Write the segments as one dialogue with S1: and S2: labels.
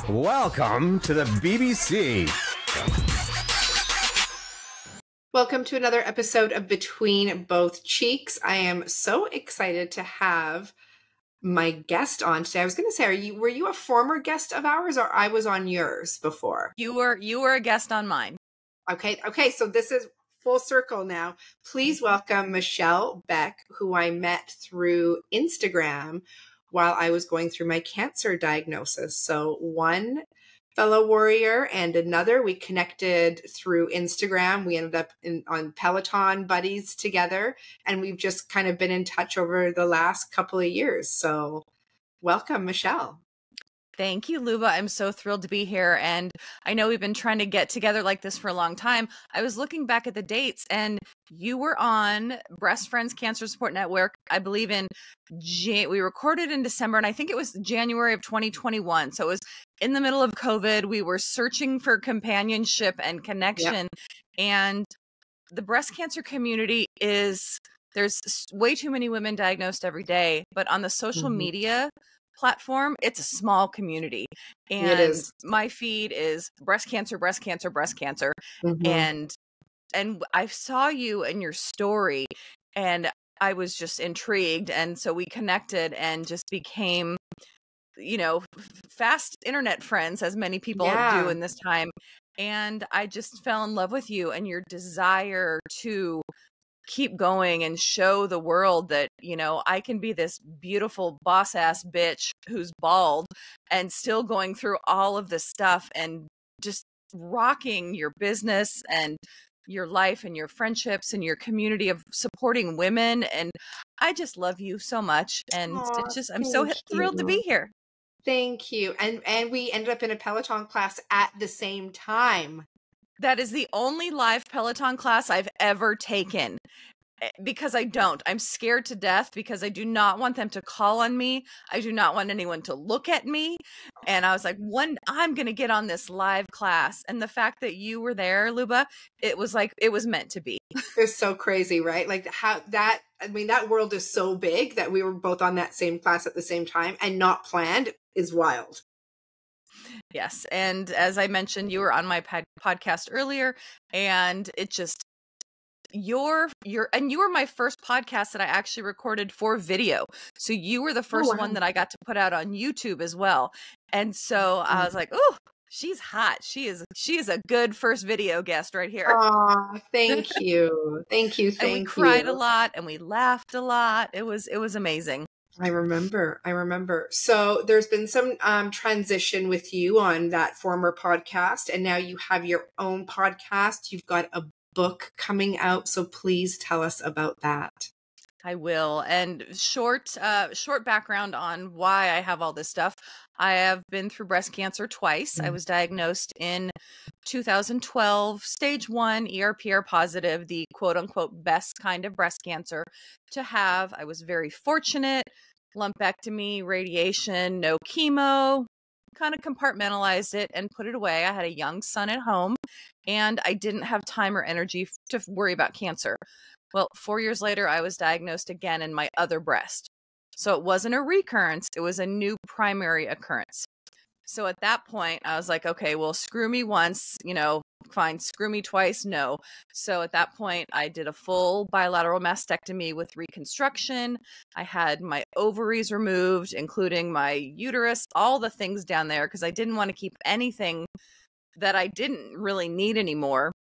S1: Welcome to the BBC.
S2: Welcome to another episode of Between Both Cheeks. I am so excited to have my guest on today. I was going to say, were you a former guest of ours, or I was on yours before?
S3: You were a guest on mine.
S2: Okay. So this is full circle now. Please welcome Michelle Beck, who I met through Instagram while I was going through my cancer diagnosis. So one fellow warrior and another, we connected through Instagram. We ended up on Peloton buddies together, and we've just kind of been in touch over the last couple of years. So welcome, Michelle.
S3: Thank you, Luba. I'm so thrilled to be here. And I know we've been trying to get together like this for a long time. I was looking back at the dates, and you were on Breast Friends Cancer Support Network, I believe we recorded in December, and I think it was January of 2021. So it was in the middle of COVID. We were searching for companionship and connection. Yep. And the breast cancer community there's way too many women diagnosed every day, but on the social media platform, it's a small community, and my feed is breast cancer, breast cancer, breast cancer. And I saw you and your story, and I was just intrigued, and so we connected and just became, fast internet friends, as many people do in this time. And I just fell in love with you and your desire to keep going and show the world that, I can be this beautiful boss ass bitch who's bald and still going through all of this stuff and just rocking your business and your life and your friendships and your community of supporting women. And I just love you so much. And I'm so thrilled to be here.
S2: Thank you. And we ended up in a Peloton class at the same time.
S3: That is the only live Peloton class I've ever taken, because I'm scared to death, because I do not want them to call on me. I do not want anyone to look at me. And I was like, I'm going to get on this live class. And the fact that you were there, Luba, it was meant to be.
S2: It's so crazy, right? Like that world is so big that we were both on that same class at the same time and not planned is wild.
S3: Yes. And as I mentioned, you were on my podcast earlier, and it just, you were my first podcast that I actually recorded for video. So you were the first one that I got to put out on YouTube as well. And so I was like, oh, she's hot. She is a good first video guest right here.
S2: Oh, thank you. Thank you.
S3: And we cried a lot and we laughed a lot. It was amazing.
S2: I remember. So there's been some transition with you on that former podcast, and now you have your own podcast. You've got a book coming out, so please tell us about that.
S3: I will. And short background on why I have all this stuff. I have been through breast cancer twice. I was diagnosed in 2012, stage 1, ER/PR positive, the quote unquote best kind of breast cancer to have. I was very fortunate. Lumpectomy, radiation, no chemo, kind of compartmentalized it and put it away. I had a young son at home, and I didn't have time or energy to worry about cancer. Well, 4 years later, I was diagnosed again in my other breast. So it wasn't a recurrence. It was a new primary occurrence. So at that point, I was like, okay, well, screw me once, fine. Screw me twice. No. So at that point, I did a full bilateral mastectomy with reconstruction. I had my ovaries removed, including my uterus, all the things down there, because I didn't want to keep anything that I didn't really need anymore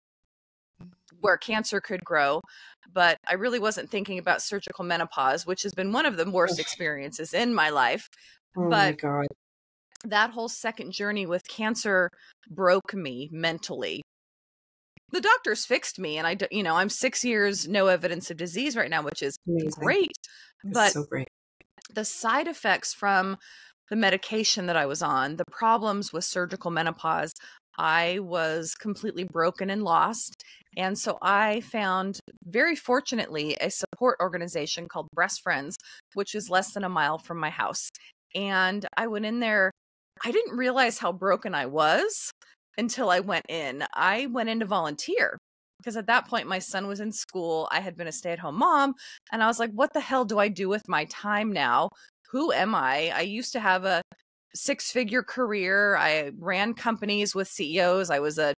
S3: where cancer could grow. But I really wasn't thinking about surgical menopause, which has been one of the worst experiences in my life.
S2: My God.
S3: That whole second journey with cancer broke me mentally. The doctors fixed me, and I'm 6 years, no evidence of disease right now, which is great. But
S2: so great.
S3: The side effects from the medication that I was on, the problems with surgical menopause, I was completely broken and lost. And so I found, very fortunately, a support organization called Breast Friends, which is less than a mile from my house. And I went in there. I didn't realize how broken I was until I went in. I went in to volunteer because at that point my son was in school. I had been a stay-at-home mom, and I was like, what the hell do I do with my time now? Who am I? I used to have a six-figure career. I ran companies with CEOs. I was a,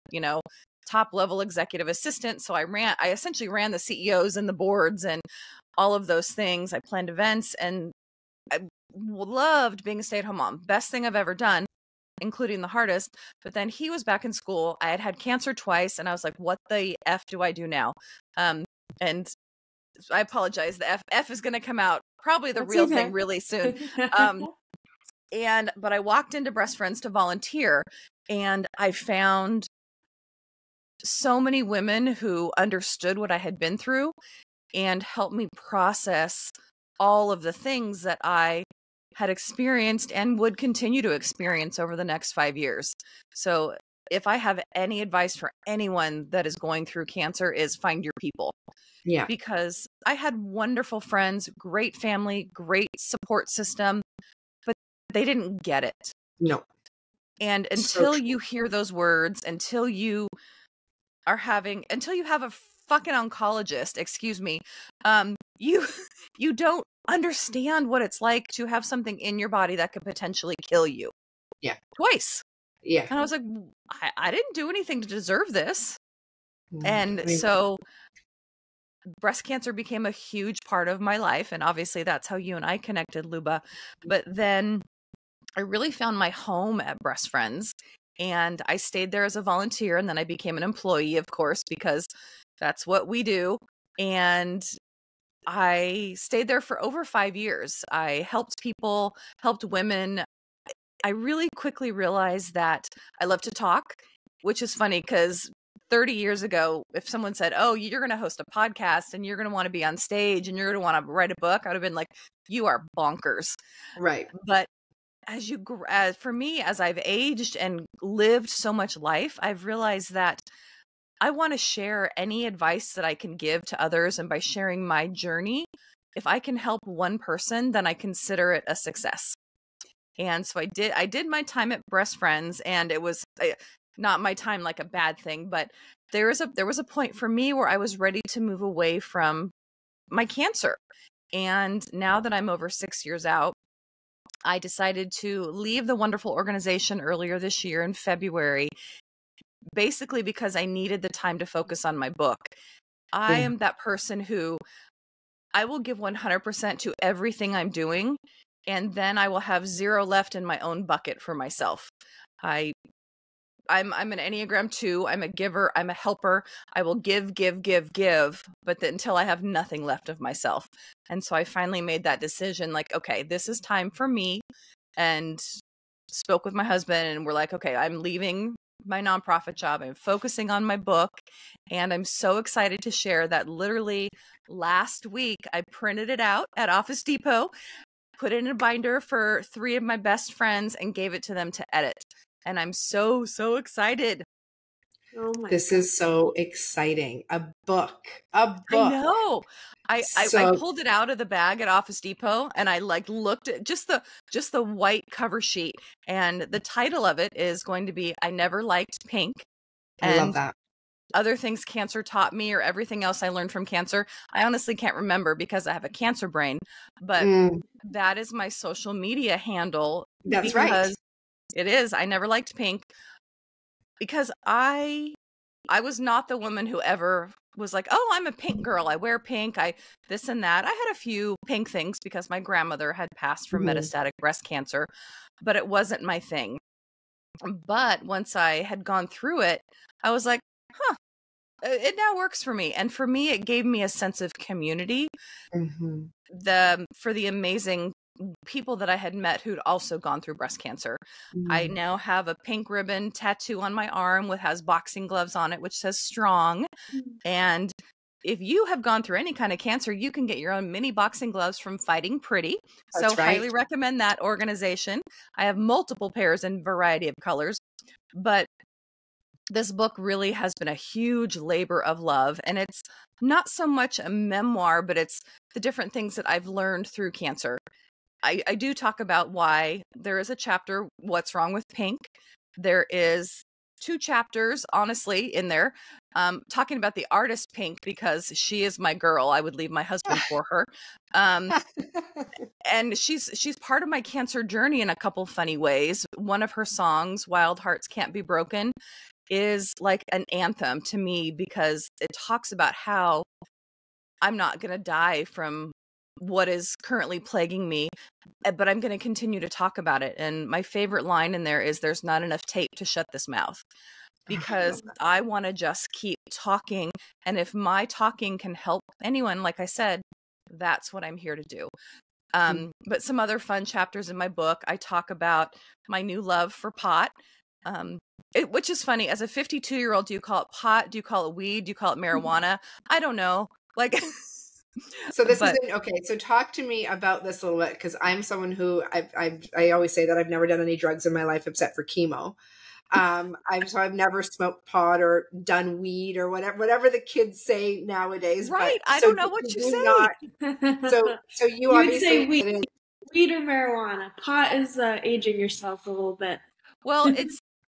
S3: top level executive assistant. So I essentially ran the CEOs and the boards and all of those things. I planned events, and I loved being a stay-at-home mom. Best thing I've ever done, including the hardest. But then he was back in school. I had cancer twice, and I was like, what the F do I do now? And I apologize. The F is going to come out, probably the
S1: That's
S3: real
S1: okay.
S3: thing really soon. But I walked into Breast Friends to volunteer, and I found so many women who understood what I had been through and helped me process all of the things that I had experienced and would continue to experience over the next 5 years. So if I have any advice for anyone that is going through cancer, is find your people.
S2: Yeah.
S3: Because I had wonderful friends, great family, great support system, but they didn't get it.
S2: No.
S3: And until you hear those words, until you have a fucking oncologist, excuse me, you don't understand what it's like to have something in your body that could potentially kill you.
S2: Yeah.
S3: Twice.
S2: Yeah.
S3: And I was like, I didn't do anything to deserve this. And
S2: I mean,
S3: so breast cancer became a huge part of my life. And obviously that's how you and I connected, Luba. But then I really found my home at Breast Friends. And I stayed there as a volunteer, and then I became an employee, of course, because that's what we do. And I stayed there for over 5 years. I helped people, helped women. I really quickly realized that I love to talk, which is funny because 30 years ago, if someone said, oh, you're going to host a podcast and you're going to want to be on stage and you're going to want to write a book, I would have been like, you are bonkers.
S2: right.
S3: But for me, as I've aged and lived so much life, I've realized that I want to share any advice that I can give to others. And by sharing my journey, if I can help one person, then I consider it a success. And so I did my time at Breast Friends, and it was not my time like a bad thing, but there was a point for me where I was ready to move away from my cancer. And now that I'm over 6 years out, I decided to leave the wonderful organization earlier this year in February, basically because I needed the time to focus on my book. I am that person who I will give 100% to everything I'm doing, and then I will have 0 left in my own bucket for myself. I'm an Enneagram 2. I'm a giver. I'm a helper. I will give, but until I have nothing left of myself. And so I finally made that decision, like, okay, this is time for me, and spoke with my husband, and we're like, okay, I'm leaving my nonprofit job. I'm focusing on my book, and I'm so excited to share that literally last week I printed it out at Office Depot, put it in a binder for 3 of my best friends, and gave it to them to edit. And I'm so excited.
S1: Oh my
S2: This
S1: God.
S2: is so exciting. A book.
S3: I know. I
S2: So-
S3: pulled it out of the bag at Office Depot, and I looked at just the white cover sheet, and the title of it is going to be I Never Liked Pink.
S2: I love that.
S3: Other things cancer taught me, or everything else I learned from cancer. I honestly can't remember because I have a cancer brain, but that is my social media handle.
S2: That's right.
S3: It is. I never liked pink because I was not the woman who ever was like, oh, I'm a pink girl. I wear pink. I this and that. I had a few pink things because my grandmother had passed from metastatic breast cancer, but it wasn't my thing. But once I had gone through it, I was like, huh, it now works for me. And for me, it gave me a sense of community. For the amazing people that I had met who'd also gone through breast cancer. I now have a pink ribbon tattoo on my arm has boxing gloves on it, which says strong. And if you have gone through any kind of cancer, you can get your own mini boxing gloves from Fighting Pretty.
S2: That's
S3: so highly recommend that organization. I have multiple pairs in a variety of colors, but this book really has been a huge labor of love. And it's not so much a memoir, but it's the different things that I've learned through cancer. I do talk about why there is a chapter, What's Wrong with Pink? There is 2 chapters, honestly, in there, talking about the artist Pink because she is my girl. I would leave my husband for her. And she's part of my cancer journey in a couple funny ways. One of her songs, Wild Hearts Can't Be Broken, is like an anthem to me because it talks about how I'm not going to die from what is currently plaguing me, but I'm going to continue to talk about it. And my favorite line in there is, "There's not enough tape to shut this mouth," because I want to just keep talking. And if my talking can help anyone, like I said, that's what I'm here to do. But some other fun chapters in my book, I talk about my new love for pot. Which is funny. As a 52-year-old, do you call it pot? Do you call it weed? Do you call it marijuana? I don't know. Like,
S2: so this is okay. So talk to me about this a little bit, because I'm someone who I always say that I've never done any drugs in my life except for chemo. I've never smoked pot or done weed or whatever the kids say nowadays.
S3: Right.
S2: But,
S3: I don't know what you say.
S2: So you
S1: You would
S2: obviously
S1: say weed or marijuana. Pot is aging yourself a little bit.
S3: Well,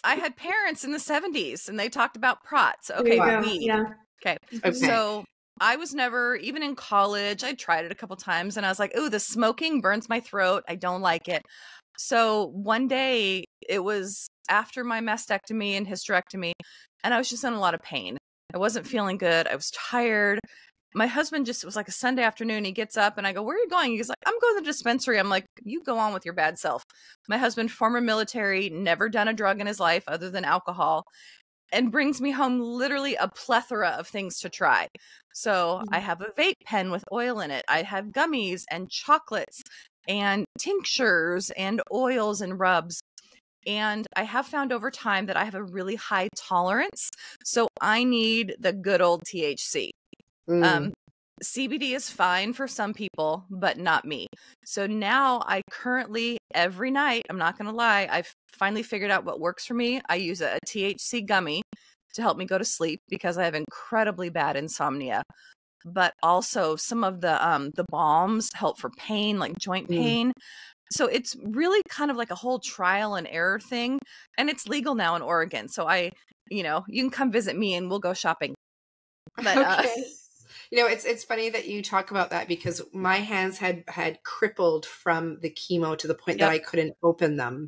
S3: I had parents in the 70s and they talked about prots. Okay, weed.
S1: Yeah.
S3: Okay. So I was never, even in college, I tried it a couple times and I was like, "Ooh, the smoking burns my throat. I don't like it." So one day, it was after my mastectomy and hysterectomy, and I was just in a lot of pain. I wasn't feeling good. I was tired. My husband it was like a Sunday afternoon. He gets up and I go, "Where are you going?" He's like, "I'm going to the dispensary." I'm like, "You go on with your bad self." My husband, former military, never done a drug in his life other than alcohol, and brings me home literally a plethora of things to try. So I have a vape pen with oil in it. I have gummies and chocolates and tinctures and oils and rubs. And I have found over time that I have a really high tolerance. So I need the good old THC. CBD is fine for some people, but not me. So now I currently, every night, I'm not going to lie, I've finally figured out what works for me. I use a THC gummy to help me go to sleep because I have incredibly bad insomnia. But also some of the balms help for pain, like joint pain. So it's really kind of like a whole trial and error thing. And it's legal now in Oregon. So you can come visit me and we'll go shopping. But,
S2: okay. It's funny that you talk about that, because my hands had crippled from the chemo to the point that I couldn't open them.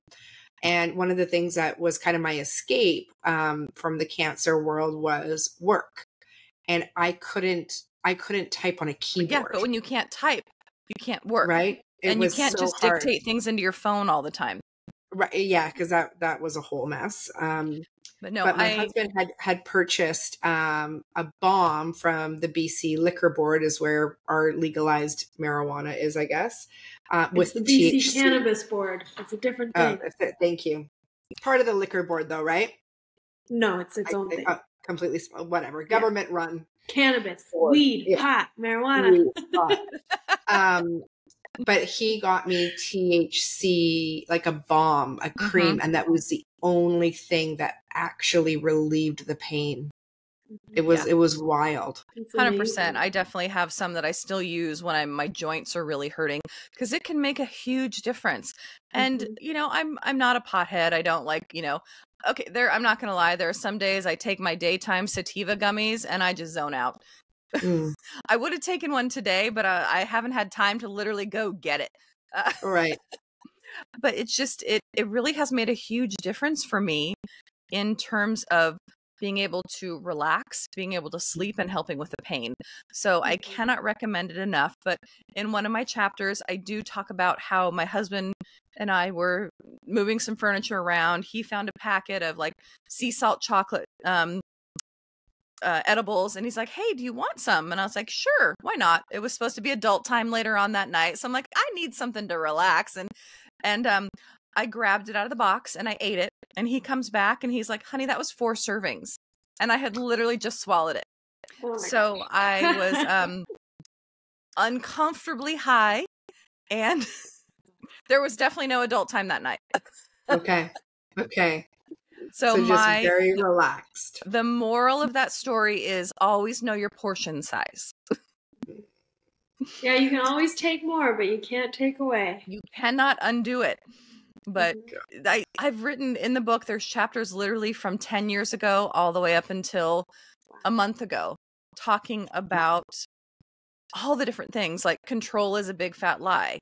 S2: And one of the things that was kind of my escape from the cancer world was work. And I couldn't type on a keyboard.
S3: Yeah, but when you can't type, you can't work.
S2: Right.
S3: And you can't just dictate things into your phone all the time.
S2: Right. Yeah, because that was a whole mess.
S3: But
S2: my husband had purchased a bomb from the BC Liquor Board, is where our legalized marijuana is, I guess. With
S1: the BC
S2: THC.
S1: Cannabis Board. It's a different thing.
S2: Thank you. Part of the liquor board, though, right?
S1: No, it's its own thing.
S2: Completely, whatever. Government run.
S1: Cannabis, weed, pot, marijuana.
S2: But he got me THC, like a bomb, a cream, and that was the only thing that actually relieved the pain. It was wild.
S3: 100%. I definitely have some that I still use when my joints are really hurting, because it can make a huge difference. And I'm not a pothead. I don't like, okay, I'm not going to lie. There are some days I take my daytime sativa gummies and I just zone out. I would have taken one today, but I haven't had time to literally go get it.
S2: Right.
S3: But it's just, it really has made a huge difference for me in terms of being able to relax, being able to sleep, and helping with the pain. So I cannot recommend it enough. But in one of my chapters, I do talk about how my husband and I were moving some furniture around. He found a packet of like sea salt chocolate edibles, and he's like, "Hey, do you want some?" And I was like, "Sure, why not?" It was supposed to be adult time later on that night, so I'm like, I need something to relax, and I grabbed it out of the box and I ate it, and he comes back and he's like, "Honey, that was 4 servings," and I had literally just swallowed it. So I was uncomfortably high, and there was definitely no adult time that night.
S2: Okay.
S3: So
S2: just very relaxed.
S3: The moral of that story is always know your portion size.
S1: Yeah, you can always take more, but you can't take away.
S3: You cannot undo it. But I've written in the book, there's chapters literally from 10 years ago all the way up until a month ago, talking about all the different things, like control is a big fat lie.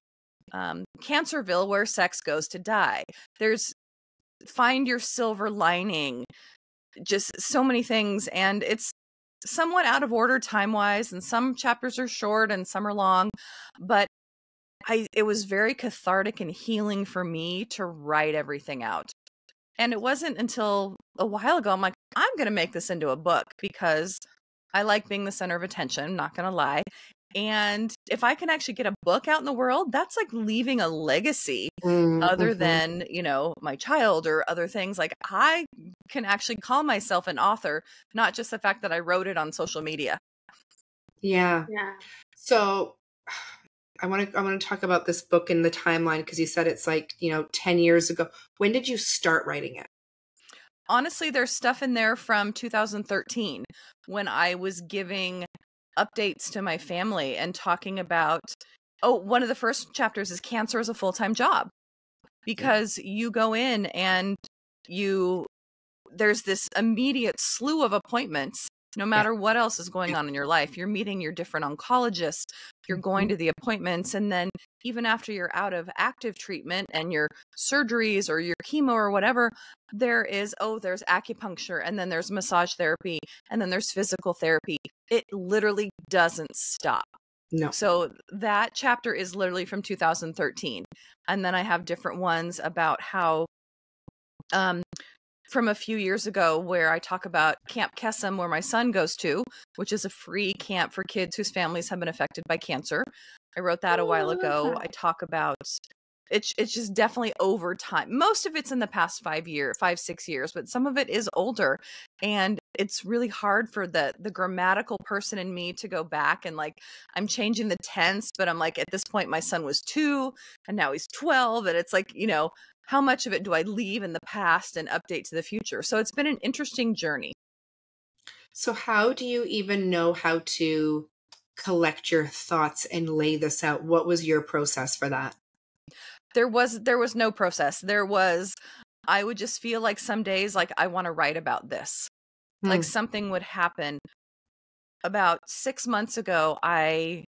S3: Cancerville, where sex goes to die. There's find your silver lining, just so many things. And it's somewhat out of order time-wise, and some chapters are short and some are long, but it was very cathartic and healing for me to write everything out. And it wasn't until a while ago, I'm like, I'm going to make this into a book because I like being the center of attention, not going to lie. And if I can actually get a book out in the world, that's like leaving a legacy other than, you know, my child or other things. Like I can actually call myself an author, not just the fact that I wrote it on social media.
S2: Yeah. So I want to talk about this book in the timeline, because you said it's like, you know, 10 years ago. When did you start writing it?
S3: Honestly, there's stuff in there from 2013 when I was giving updates to my family and talking about, one of the first chapters is cancer is a full-time job, because you go in and there's this immediate slew of appointments. No matter what else is going on in your life, you're meeting your different oncologists, you're going to the appointments. And then even after you're out of active treatment and your surgeries or your chemo or whatever, there's acupuncture, and then there's massage therapy, and then there's physical therapy. It literally doesn't stop.
S2: No.
S3: So that chapter is literally from 2013. And then I have different ones about how, from a few years ago, where I talk about Camp Kesem, where my son goes to, which is a free camp for kids whose families have been affected by cancer. I wrote that a while ago. I talk about it's just definitely over time. Most of it's in the past 5-6 years, but some of it is older. And it's really hard for the grammatical person in me to go back and like, I'm changing the tense, but I'm like, at this point, my son was 2 and now he's 12. And it's like, you know, how much of it do I leave in the past and update to the future? So it's been an interesting journey.
S2: So how do you even know how to collect your thoughts and lay this out? What was your process for that?
S3: There was no process. I would just feel like some days, like I want to write about this. Like something would happen. About 6 months ago, I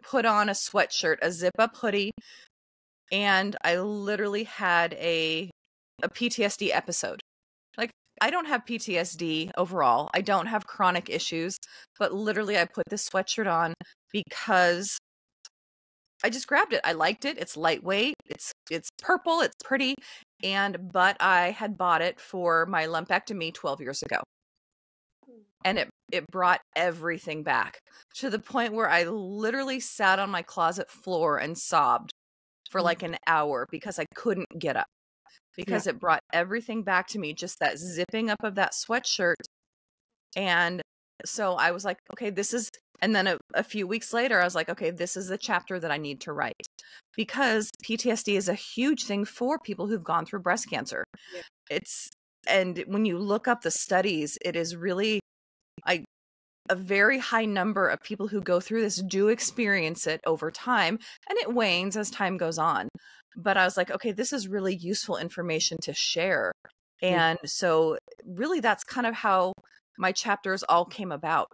S3: put on a sweatshirt, a zip-up hoodie, and I literally had a PTSD episode. Like, I don't have PTSD overall. I don't have chronic issues, but literally I put this sweatshirt on because I just grabbed it. I liked it. It's lightweight. It's purple. It's pretty. But I had bought it for my lumpectomy 12 years ago. And it brought everything back to the point where I literally sat on my closet floor and sobbed for like an hour because I couldn't get up, because it brought everything back to me, just that zipping up of that sweatshirt. And so I was like, okay, and then a few weeks later, I was like, okay, this is the chapter that I need to write, because PTSD is a huge thing for people who've gone through breast cancer. Yeah. And when you look up the studies, it is really a very high number of people who go through this do experience it over time, and it wanes as time goes on. But I was like, okay, this is really useful information to share. And so really that's kind of how my chapters all came about,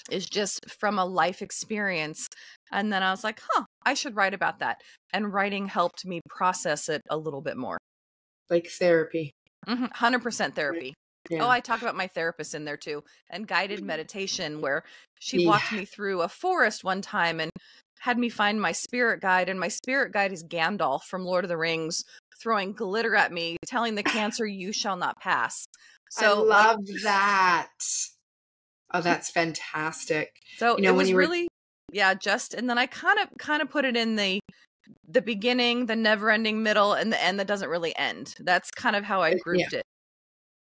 S3: is just from a life experience. And then I was like, I should write about that. And writing helped me process it a little bit more.
S2: Like therapy.
S3: 100% therapy. Yeah. I talk about my therapist in there too, and guided meditation, where she walked me through a forest one time and had me find my spirit guide. And my spirit guide is Gandalf from Lord of the Rings, throwing glitter at me, telling the cancer, you shall not pass. So
S2: I love that. Oh, that's fantastic.
S3: So it was really, and then I kind of put it in the beginning, the never ending middle, and the end that doesn't really end. That's kind of how I grouped it.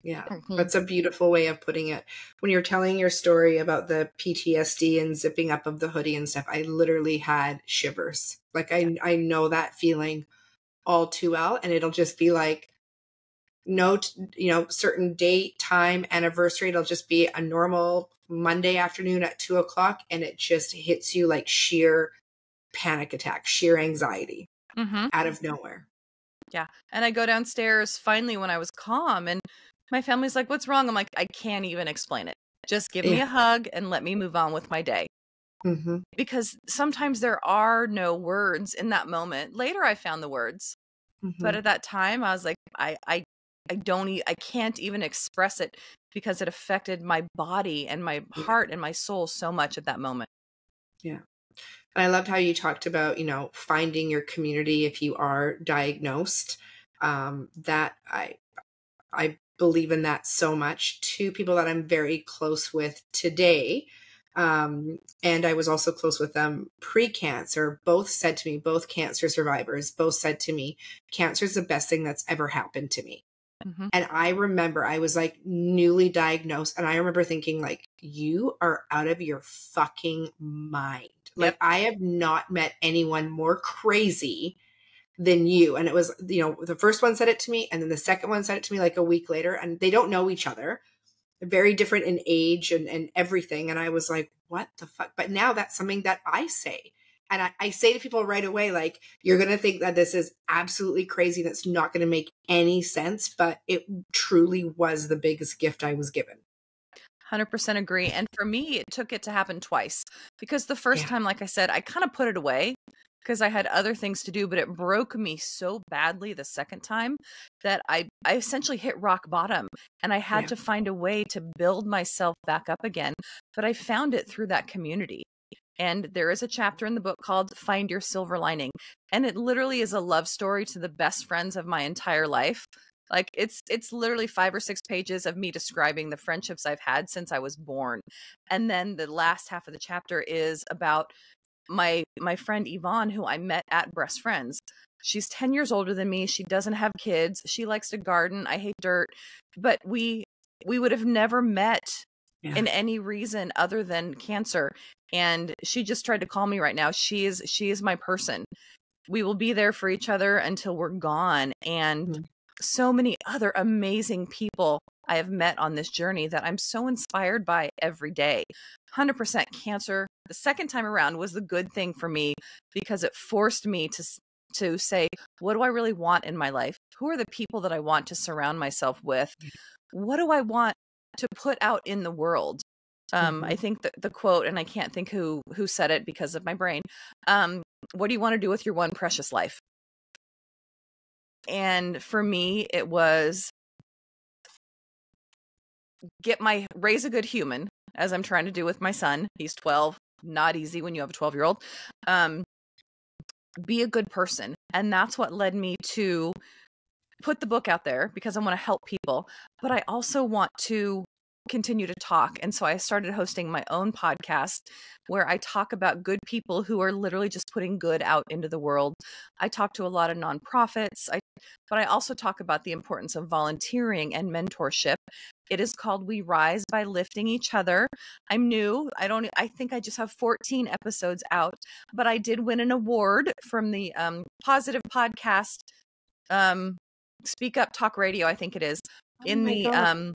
S2: Yeah, that's a beautiful way of putting it. When you're telling your story about the PTSD and zipping up of the hoodie and stuff, I literally had shivers. Like I know that feeling all too well. And it'll just be like, certain date, time, anniversary. It'll just be a normal Monday afternoon at 2:00. And it just hits you like sheer panic attack, sheer anxiety out of nowhere.
S3: Yeah. And I go downstairs finally when I was calm, and my family's like, "What's wrong?" I'm like, "I can't even explain it. Just give me
S2: Yeah.
S3: a hug and let me move on with my day."
S2: Mm-hmm.
S3: Because sometimes there are no words in that moment. Later I found the words,
S2: Mm-hmm.
S3: but at that time I was like, I can't even express it because it affected my body and my
S2: Yeah.
S3: heart and my soul so much at that moment.
S2: Yeah. And I loved how you talked about, finding your community if you are diagnosed. That I believe in that so much. Two people that I'm very close with today, and I was also close with them pre-cancer, both cancer survivors, both said to me, cancer is the best thing that's ever happened to me.
S3: Mm-hmm.
S2: And I remember I was like newly diagnosed, and I remember thinking like, you are out of your fucking mind.
S3: Yep.
S2: Like, I have not met anyone more crazy than you. And it was, the first one said it to me, and then the second one said it to me like a week later, and they don't know each other. They're very different in age and everything. And I was like, what the fuck? But now that's something that I say. And I say to people right away, like, you're going to think that this is absolutely crazy. That's not going to make any sense. But it truly was the biggest gift I was given.
S3: 100% agree. And for me, it took it to happen twice, because the first
S2: Yeah.
S3: time, like I said, I kind of put it away because I had other things to do, but it broke me so badly the second time that I essentially hit rock bottom, and I had
S2: Yeah.
S3: to find a way to build myself back up again. But I found it through that community. And there is a chapter in the book called Find Your Silver Lining. And it literally is a love story to the best friends of my entire life. Like, it's literally 5 or 6 pages of me describing the friendships I've had since I was born. And then the last half of the chapter is about my friend Yvonne, who I met at Breast Friends. She's 10 years older than me. She doesn't have kids. She likes to garden. I hate dirt. But we would have never met in any reason other than cancer. And she just tried to call me right now. She is my person. We will be there for each other until we're gone. And so many other amazing people I have met on this journey that I'm so inspired by every day. 100% cancer the second time around was the good thing for me, because it forced me to say, what do I really want in my life? Who are the people that I want to surround myself with? What do I want to put out in the world? I think the quote, and I can't think who said it because of my brain. What do you want to do with your one precious life? And for me, it was raise a good human, as I'm trying to do with my son. He's 12. Not easy when you have a 12-year-old. Be a good person. And that's what led me to put the book out there, because I want to help people, but I also want to continue to talk. And so I started hosting my own podcast where I talk about good people who are literally just putting good out into the world. I talk to a lot of nonprofits, but I also talk about the importance of volunteering and mentorship. It is called We Rise by Lifting Each Other. I'm new. I think I just have 14 episodes out, but I did win an award from the Positive Podcast, Speak Up Talk Radio, I think it is, in the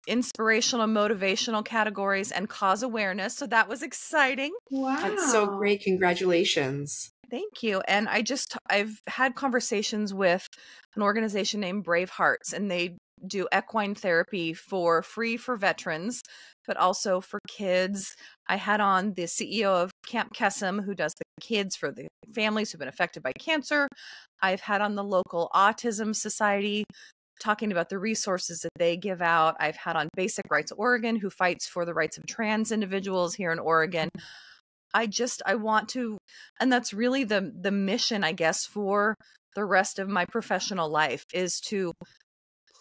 S3: inspirational, motivational categories and cause awareness. So that was exciting.
S1: Wow.
S2: That's so great. Congratulations.
S3: Thank you. And I've had conversations with an organization named Brave Hearts, and they do equine therapy for free for veterans, but also for kids. I had on the CEO of Camp Kesem, who does the kids for the families who've been affected by cancer. I've had on the local Autism Society, talking about the resources that they give out. I've had on Basic Rights Oregon, who fights for the rights of trans individuals here in Oregon. I want to, and that's really the mission, I guess, for the rest of my professional life, is to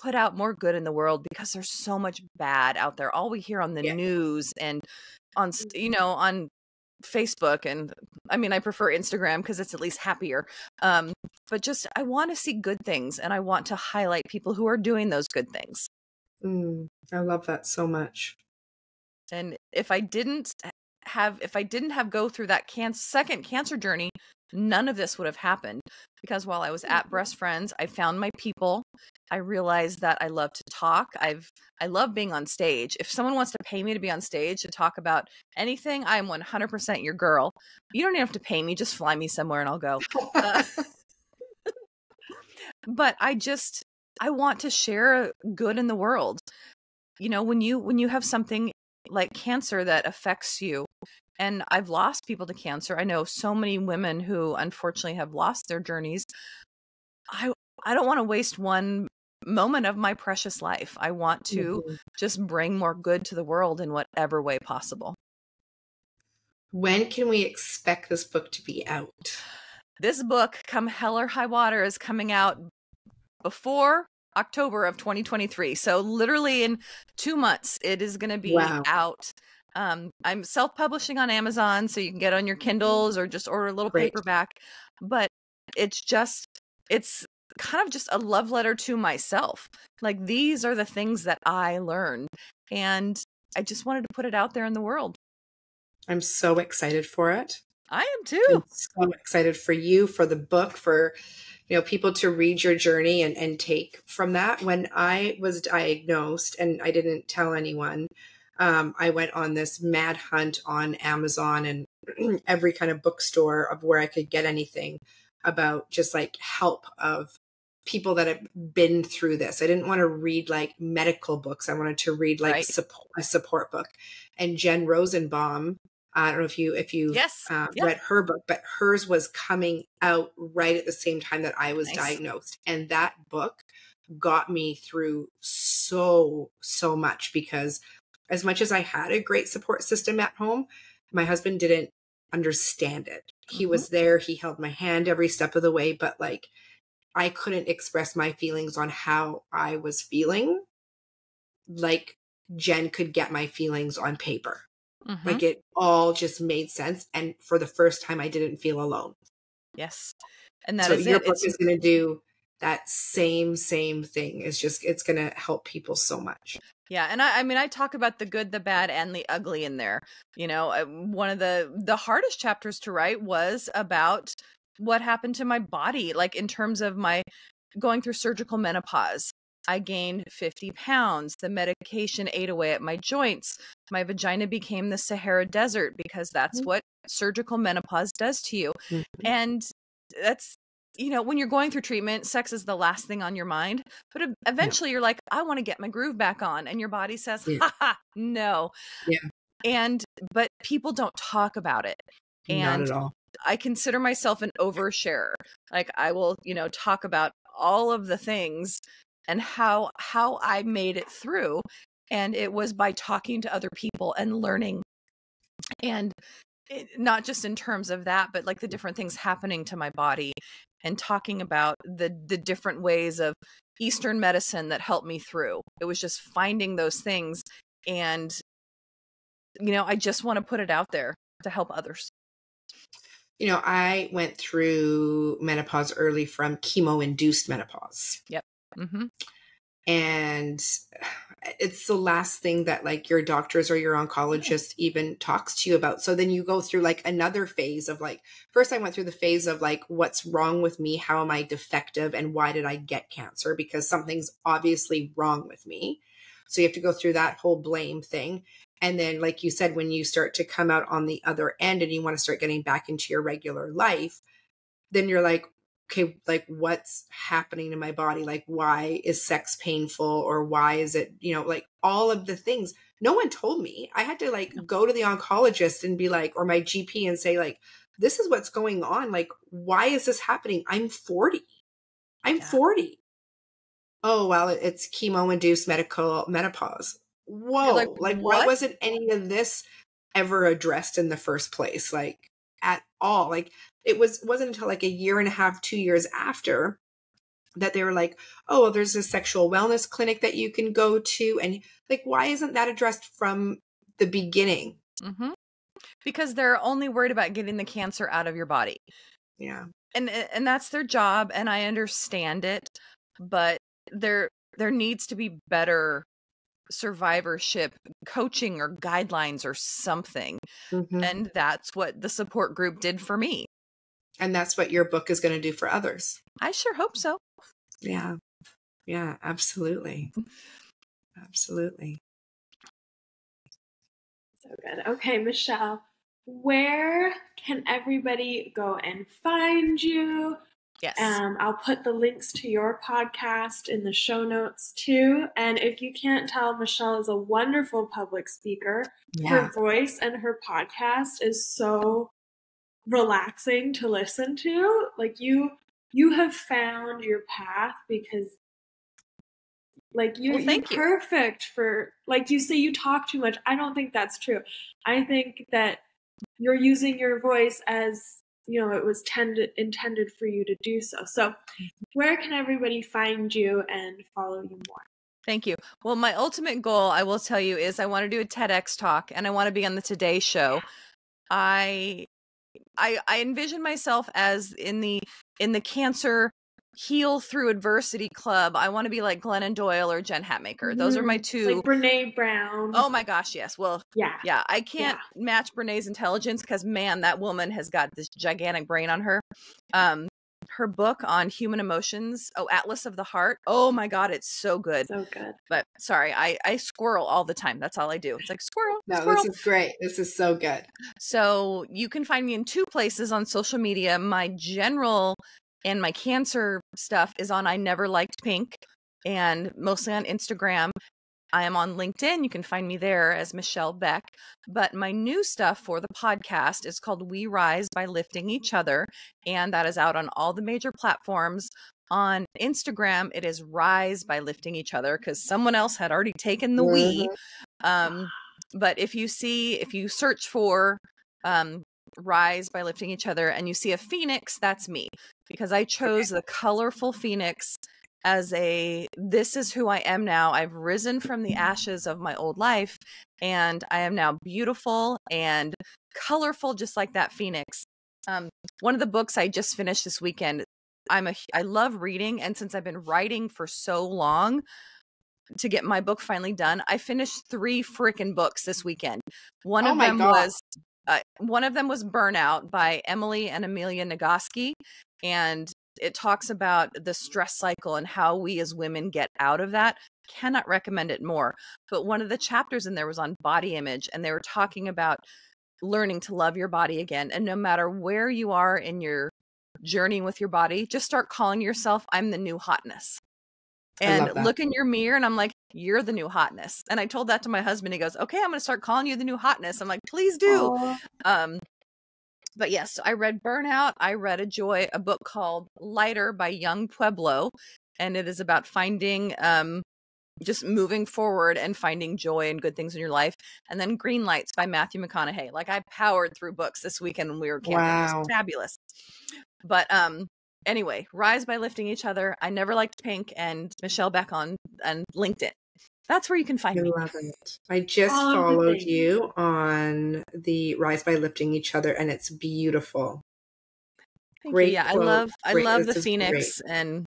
S3: put out more good in the world, because there's so much bad out there. All we hear on the news and on, on Facebook, and I mean, I prefer Instagram because it's at least happier. But just, I want to see good things, and I want to highlight people who are doing those good things.
S2: I love that so much.
S3: And if I didn't have go through that second cancer journey, none of this would have happened. Because while I was at Breast Friends, I found my people. I realized that I love to talk. I love being on stage. If someone wants to pay me to be on stage to talk about anything, I'm 100% your girl. You don't even have to pay me. Just fly me somewhere and I'll go. but I want to share good in the world. When you have something like cancer that affects you, and I've lost people to cancer. I know so many women who unfortunately have lost their journeys. I don't want to waste one moment of my precious life. I want to
S2: Mhm.
S3: just bring more good to the world in whatever way possible.
S2: When can we expect this book to be out?
S3: This book, come hell or high water, is coming out before October of 2023. So literally in 2 months, it is going to be
S2: Wow.
S3: out. I'm self-publishing on Amazon, so you can get on your Kindles or just order a little
S2: Great.
S3: paperback. But it's kind of just a love letter to myself. Like, these are the things that I learned, and I just wanted to put it out there in the world.
S2: I'm so excited for it.
S3: I am too.
S2: I'm so excited for you, for the book, for people to read your journey and take from that. When I was diagnosed and I didn't tell anyone, I went on this mad hunt on Amazon and every kind of bookstore of where I could get anything about just like help of people that have been through this. I didn't want to read like medical books. I wanted to read like
S3: Right.
S2: a support book. And Jen Rosenbaum, I don't know if you've
S3: Yes. Yeah.
S2: read her book, but hers was coming out right at the same time that I was
S3: Nice.
S2: diagnosed. And that book got me through so much, because as much as I had a great support system at home, my husband didn't understand it. He was there. He held my hand every step of the way, but like I couldn't express my feelings on how I was feeling like Jen could get my feelings on paper. Like it all just made sense. And for the first time, I didn't feel alone.
S3: Yes. And that
S2: So
S3: is
S2: your
S3: it.
S2: book is going to do that same thing. It's going to help people so much.
S3: Yeah. And I talk about the good, the bad, and the ugly in there. One of the hardest chapters to write was about what happened to my body, like in terms of my going through surgical menopause. I gained 50 pounds. The medication ate away at my joints. My vagina became the Sahara Desert because that's what surgical menopause does to you.
S2: Mm-hmm.
S3: And that's, when you're going through treatment, sex is the last thing on your mind. But eventually you're like, I want to get my groove back on. And your body says, no.
S2: Yeah.
S3: But people don't talk about it.
S2: Not at all.
S3: I consider myself an oversharer. Like, I will, talk about all of the things and how I made it through. And it was by talking to other people and learning. And not just in terms of that, but like the different things happening to my body, and talking about the different ways of Eastern medicine that helped me through. It was just finding those things. And, I just want to put it out there to help others.
S2: I went through menopause early from chemo-induced menopause.
S3: Yep. Mm-hmm.
S2: And it's the last thing that like your doctors or your oncologist even talks to you about. So then you go through like another phase of like, first I went through the phase of like, what's wrong with me? How am I defective? And why did I get cancer? Because something's obviously wrong with me. So you have to go through that whole blame thing. And then, like you said, when you start to come out on the other end and you want to start getting back into your regular life, then you're like, okay, like what's happening to my body? Like, why is sex painful? Or why is it, like all of the things no one told me. I had to like go to the oncologist and be like, or my GP and say like, this is what's going on. Like, why is this happening? I'm 40. I'm 40. Oh, well, it's chemo-induced menopause. Whoa. Like why wasn't any of this ever addressed in the first place? Like at all. Like it wasn't until like a year and a half, 2 years after that they were like, oh, well, there's a sexual wellness clinic that you can go to. And like, why isn't that addressed from the beginning?
S3: Mm-hmm. Because they're only worried about getting the cancer out of your body.
S2: Yeah.
S3: And that's their job. And I understand it, but there needs to be better survivorship coaching or guidelines or something.
S2: Mm-hmm.
S3: And that's what the support group did for me.
S2: And that's what your book is going to do for others.
S3: I sure hope so.
S2: Yeah. Yeah, absolutely. Absolutely.
S1: So good. Okay, Michelle, where can everybody go and find you?
S3: Yes.
S1: I'll put the links to your podcast in the show notes too. And if you can't tell, Michelle is a wonderful public speaker.
S2: Yeah.
S1: Her voice and her podcast is so relaxing to listen to. Like you have found your path because like you're perfect for, like you say you talk too much. I don't think that's true. I think that you're using your voice as, you know, it was intended for you to do so. So where can everybody find you and follow you more?
S3: Thank you. Well, my ultimate goal, I will tell you, is I want to do a TEDx talk and I want to be on the Today Show. I envision myself as in the Cancer Heal Through Adversity Club. I want to be like Glennon Doyle or Jen Hatmaker. Those are my two.
S1: Like Brene Brown.
S3: Oh my gosh, yes. Well,
S1: yeah.
S3: I can't match Brene's intelligence because, man, that woman has got this gigantic brain on her. Her book on human emotions, Atlas of the Heart. Oh my God, it's so good.
S1: So good.
S3: But sorry, I squirrel all the time. That's all I do. It's like squirrel.
S2: No,
S3: squirrel.
S2: This is great. This is so good.
S3: So you can find me in 2 places on social media. My general and my cancer stuff is on I Never Liked Pink, and mostly on Instagram. I am on LinkedIn. You can find me there as Michelle Beck. But my new stuff for the podcast is called We Rise by Lifting Each Other. And that is out on all the major platforms. On Instagram, it is Rise by Lifting Each Other because someone else had already taken the we. But if you search for Rise by Lifting Each Other and you see a phoenix, that's me. Because I chose the colorful phoenix as this is who I am now. I've risen from the ashes of my old life and I am now beautiful and colorful, just like that phoenix. One of the books I just finished this weekend, I love reading. And since I've been writing for so long to get my book finally done, I finished 3 freaking books this weekend. One of them was Burnout by Emily and Amelia Nagoski. And it talks about the stress cycle and how we as women get out of that. Cannot recommend it more. But one of the chapters in there was on body image, and they were talking about learning to love your body again. And no matter where you are in your journey with your body, just start calling yourself, I'm the new hotness. And look in your mirror and I'm like, you're the new hotness. And I told that to my husband. He goes, okay, I'm going to start calling you the new hotness. I'm like, please do. But yes, I read Burnout. I read a book called Lighter by Young Pueblo. And it is about finding, just moving forward and finding joy and good things in your life. And then Green Lights by Matthew McConaughey. Like I powered through books this weekend when we were camping. Wow. It was fabulous. But anyway, Rise by Lifting Each Other. I Never Liked Pink, and Michelle Beck on LinkedIn. That's where you can find me.
S2: I love it. I just followed you on the Rise by Lifting Each Other, and it's beautiful.
S3: Thank you. Yeah, I love the Phoenix, and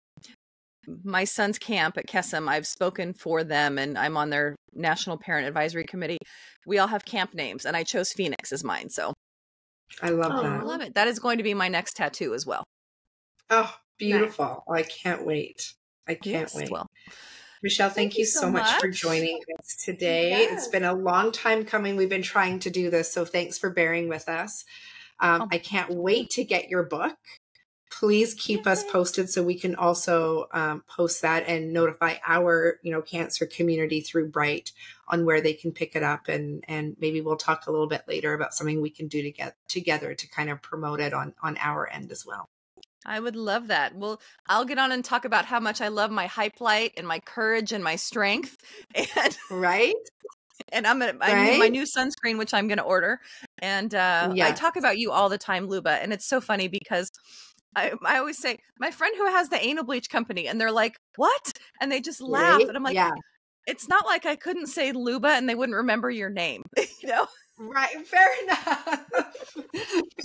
S3: my son's camp at Kesem. I've spoken for them, and I'm on their National Parent Advisory Committee. We all have camp names, and I chose Phoenix as mine. So
S2: I love that.
S3: I love it. That is going to be my next tattoo as well.
S2: Oh, beautiful. Nice. I can't wait. I can't wait. Well, Michelle, thank you so much for joining us today. Yes. It's been a long time coming. We've been trying to do this, so thanks for bearing with us. I can't wait to get your book. Please keep us posted so we can also post that and notify our, cancer community through Bright on where they can pick it up. And maybe we'll talk a little bit later about something we can do together to kind of promote it on our end as well.
S3: I would love that. Well, I'll get on and talk about how much I love my hype light and my courage and my strength. And
S2: right.
S3: And I need my new sunscreen, which I'm going to order. And I talk about you all the time, Luba. And it's so funny because I always say, my friend who has the anal bleach company, and they're like, what? And they just laugh. And I'm like, it's not like I couldn't say Luba and they wouldn't remember your name,
S2: Right. Fair enough.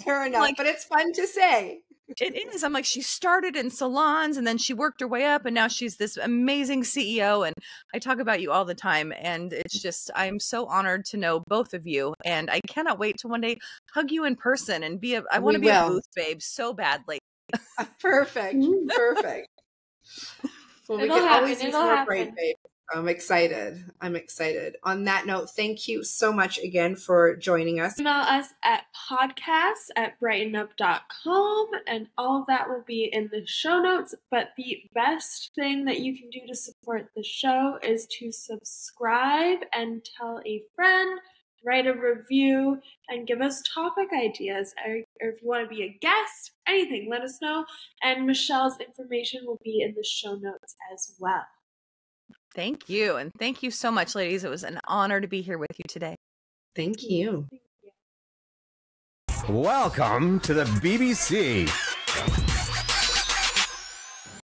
S2: Fair enough. Like, but it's fun to say.
S3: It is. I'm like, she started in salons and then she worked her way up and now she's this amazing CEO. And I talk about you all the time. And it's just, I'm so honored to know both of you. And I cannot wait to one day hug you in person and I want to be a booth babe so badly.
S2: Perfect. Perfect. Well, we can always use more Bright babe. I'm excited. I'm excited. On that note, thank you so much again for joining us.
S1: Email us at podcasts@brightenup.com, and all of that will be in the show notes. But the best thing that you can do to support the show is to subscribe and tell a friend, write a review, and give us topic ideas. Or if you want to be a guest, anything, let us know. And Michelle's information will be in the show notes as well.
S3: Thank you. And thank you so much, ladies. It was an honor to be here with you today.
S2: Thank you.
S4: Welcome to the BBC.